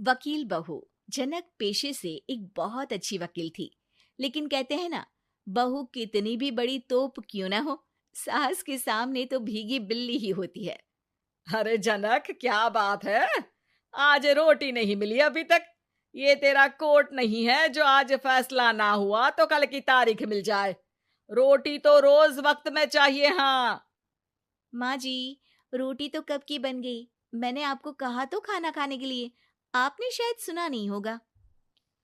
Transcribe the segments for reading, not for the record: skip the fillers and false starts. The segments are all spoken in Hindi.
वकील बहू। जनक पेशे से एक बहुत अच्छी वकील थी, लेकिन कहते हैं ना, बहू कितनी भी बड़ी तोप क्यों ना हो, सास के सामने तो भीगी बिल्ली ही होती है। अरे जनक, क्या बात है? आज रोटी नहीं मिली अभी तक। ये तेरा कोर्ट नहीं है जो आज फैसला ना हुआ तो कल की तारीख मिल जाए। रोटी तो रोज वक्त में चाहिए। हाँ। माँ जी, रोटी तो कब की बन गई। मैंने आपको कहा तो खाना खाने के लिए, आपने शायद सुना नहीं होगा।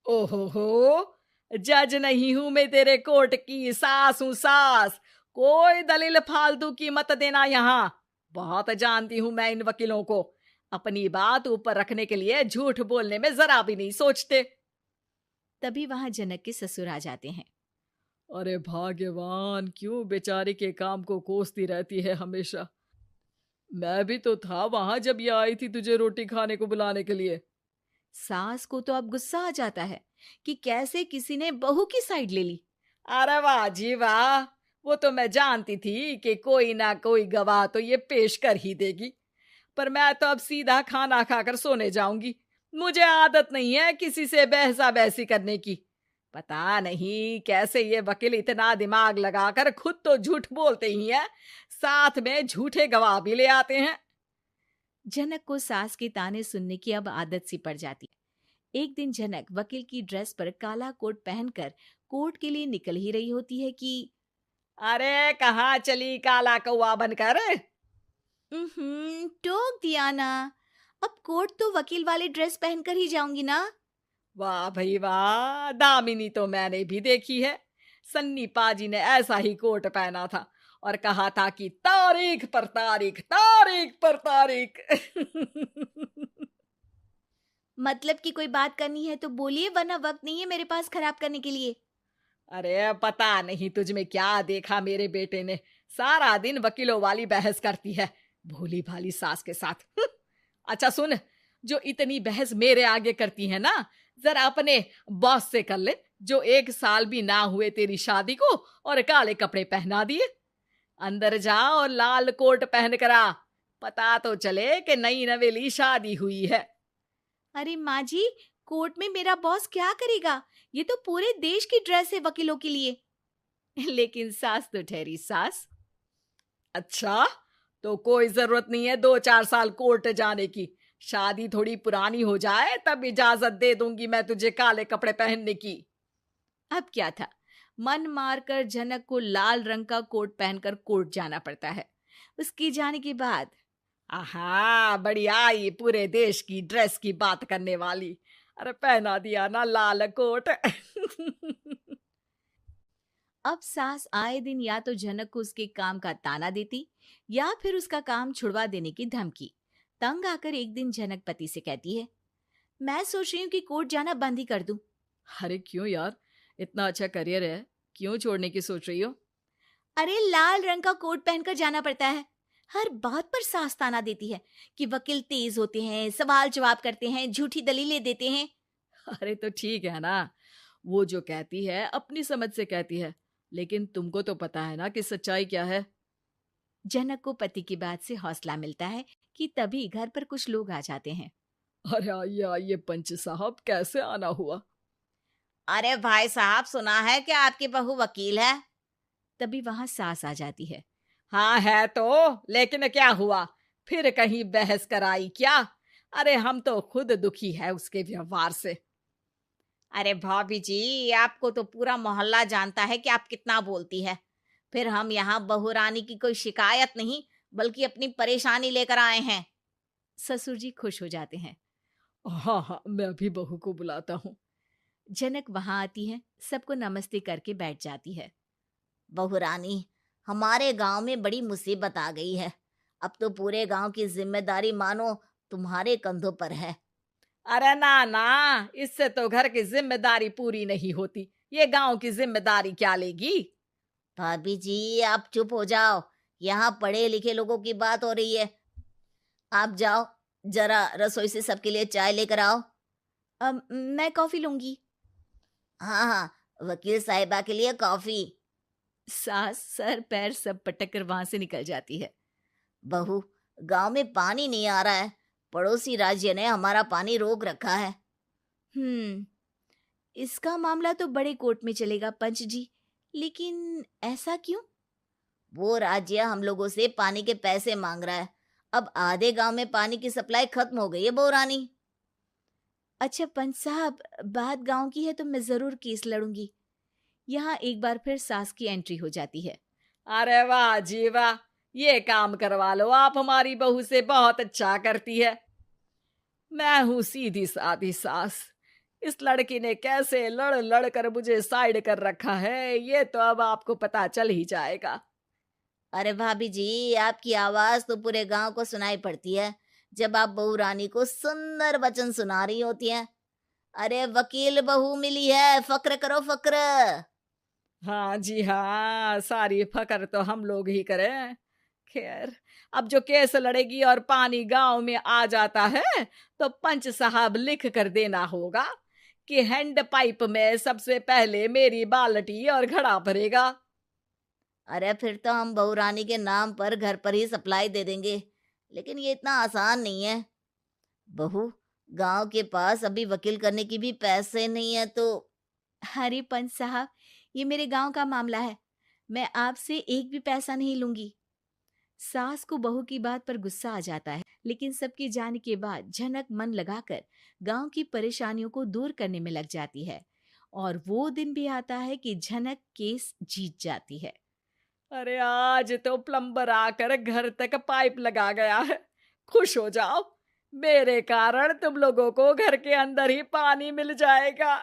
ओहो हो, जज नहीं हूं मैं तेरे कोर्ट की, सास हूं सास। कोई दलील फालतू की मत देना यहाँ। बहुत जानती हूं मैं इन वकीलों को। अपनी बात ऊपर रखने के लिए झूठ बोलने में जरा भी नहीं सोचते। तभी वहां जनक के ससुर आ जाते हैं। अरे भाग्यवान, क्यों बेचारी के काम को कोसती रहती है हमेशा। मैं भी तो था वहां जब ये आई थी तुझे रोटी खाने को बुलाने के लिए। सास को तो अब गुस्सा आ जाता है कि कैसे किसी ने बहू की साइड ले ली। अरे वाह जी वाह। वो तो मैं जानती थी कि कोई ना कोई गवाह तो ये पेश कर ही देगी। पर मैं तो अब सीधा खाना खाकर सोने जाऊंगी। मुझे आदत नहीं है किसी से बहसा बहसी करने की। पता नहीं कैसे ये वकील इतना दिमाग लगाकर खुद तो झूठ बोलते ही हैं, साथ में झूठे गवाह भी ले आते हैं। जनक को सास के ताने सुनने की अब आदत सी पड़ जाती है। एक दिन जनक वकील की ड्रेस पर काला कोट पहनकर कोर्ट के लिए निकल ही रही होती है कि अरे कहाँ चली काला कौवा बनकर? टोक दिया ना। अब कोर्ट तो वकील वाली ड्रेस पहनकर ही जाऊंगी ना। वाह भाई वाह, दामिनी तो मैंने भी देखी है। सन्नी पाजी ने ऐसा ही कोट पहना था और कहा था कि तारीख पर तारीख, तारीख पर तारीख। मतलब कि कोई बात करनी है तो बोलिए, वरना वक्त नहीं है मेरे पास खराब करने के लिए। अरे पता नहीं तुझ में क्या देखा मेरे बेटे ने, सारा दिन वकीलों वाली बहस करती है, भोली भाली सास के साथ। अच्छा सुन, जो इतनी बहस मेरे आगे करती है ना, जरा अपने बॉस से कर ले, जो 1 साल भी ना हुए तेरी शादी को और काले कपड़े पहना दिए। अंदर जा और लाल कोट पहन कर आ, पता तो चले कि नई नवेली शादी हुई है। अरे माँ जी, कोर्ट में मेरा बॉस क्या करेगा? ये तो पूरे देश की ड्रेस है वकीलों के लिए। लेकिन सास तो ठहरी सास। अच्छा, तो कोई जरूरत नहीं है 2-4 साल कोर्ट जाने की। शादी थोड़ी पुरानी हो जाए तब इजाजत दे दूंगी मैं तुझे काले कपड़े पहनने की। अब क्या था, मन मारकर जनक को लाल रंग का कोट पहनकर कोर्ट जाना पड़ता है। उसके जाने के बाद आहा, बढ़िया, ये पूरे देश की ड्रेस की बात करने वाली। अरे पहना दिया ना लाल कोट। अब सास आए दिन या तो जनक को उसके काम का ताना देती या फिर उसका काम छुड़वा देने की धमकी। तंग आकर एक दिन जनक पति से कहती है, मैं सोच रही हूँ कि कोर्ट जाना बंद ही कर दूं। अरे क्यों यार, इतना अच्छा करियर है, क्यों छोड़ने की सोच रही हो? अरे लाल रंग का कोट पहनकर जाना पड़ता है। हर बात पर सास ताना देती है कि वकील तेज होते हैं, सवाल जवाब करते हैं, झूठी दलीलें देते हैं। अरे तो ठीक है ना, वो जो कहती है अपनी समझ से कहती है, लेकिन तुमको तो पता है ना कि सच्चाई क्या है। जनक को पति की बात से हौसला मिलता है कि तभी घर पर कुछ लोग आ जाते हैं। अरे आइए आइए पंच साहब, कैसे आना हुआ? अरे भाई साहब, सुना है कि आपकी बहू वकील है। तभी वहां सास आ जाती है। हाँ है तो, लेकिन क्या हुआ? फिर कहीं बहस कराई क्या? अरे हम तो खुद दुखी है उसके व्यवहार से। अरे भाभी जी, आपको तो पूरा मोहल्ला जानता है कि आप कितना बोलती है। फिर हम यहाँ बहू रानी की कोई शिकायत नहीं, बल्कि अपनी परेशानी लेकर आए हैं। ससुर जी खुश हो जाते हैं। हाँ हाँ, मैं अभी बहू को बुलाता हूँ। जनक वहां आती है, सबको नमस्ते करके बैठ जाती है। बहू रानी, हमारे गांव में बड़ी मुसीबत आ गई है। अब तो पूरे गांव की जिम्मेदारी मानो तुम्हारे कंधों पर है। अरे ना ना, इससे तो घर की जिम्मेदारी पूरी नहीं होती, ये गांव की जिम्मेदारी क्या लेगी? भाभी जी, आप चुप हो जाओ। यहाँ पढ़े लिखे लोगों की बात हो रही है। आप जाओ, जरा रसोई से सबके लिए चाय लेकर आओ। मैं कॉफी लूंगी। हाँ हाँ, वकील साहिबा के लिए कॉफी। सास सर पैर सब पटक कर वहां से निकल जाती है। बहू, गांव में पानी नहीं आ रहा है, पड़ोसी राज्य ने हमारा पानी रोक रखा है। इसका मामला तो बड़े कोर्ट में चलेगा पंच जी, लेकिन ऐसा क्यों? वो राज्य हम लोगों से पानी के पैसे मांग रहा है। अब आधे गांव में पानी की सप्लाई खत्म हो गई है बहुरानी। अच्छा पंच साहब, बात गांव की है तो मैं जरूर केस लड़ूंगी। यहाँ एक बार फिर सास की एंट्री हो जाती है। अरे वाह जी वाह, ये काम करवा लो आप हमारी बहू से, बहुत अच्छा करती है। मैं हूं सीधी सादी सास। इस लड़की ने कैसे लड़ लड़ कर मुझे साइड कर रखा है, ये तो अब आपको पता चल ही जाएगा। अरे भाभी जी, आपकी आवाज तो पूरे गांव को सुनाई पड़ती है जब आप बहू रानी को सुंदर वचन सुना रही होती हैं। अरे वकील बहू मिली है, फक्र करो फक्र। हाँ जी हाँ, सारी फकर तो हम लोग ही करें। खैर, अब जो केस लड़ेगी और पानी गांव में आ जाता है तो पंच साहब लिख कर देना होगा कि हैंड पाइप में सबसे पहले मेरी बाल्टी और घड़ा भरेगा। अरे फिर तो हम बहू रानी के नाम पर घर पर ही सप्लाई दे देंगे, लेकिन ये इतना आसान नहीं है। बहू, गांव के पास अभी वकील करने की भी पैसे नहीं है तो। अरे पंच साहब, ये मेरे गांव का मामला है, मैं आपसे एक भी पैसा नहीं लूंगी। सास को बहू की बात पर गुस्सा आ जाता है, लेकिन सबके जाने के बाद झनक मन लगाकर गांव की परेशानियों को दूर करने में लग जाती है। और वो दिन भी आता है कि झनक केस जीत जाती है। अरे आज तो प्लम्बर आकर घर तक पाइप लगा गया है। खुश हो जाओ, मेरे कारण तुम लोगों को घर के अंदर ही पानी मिल जाएगा।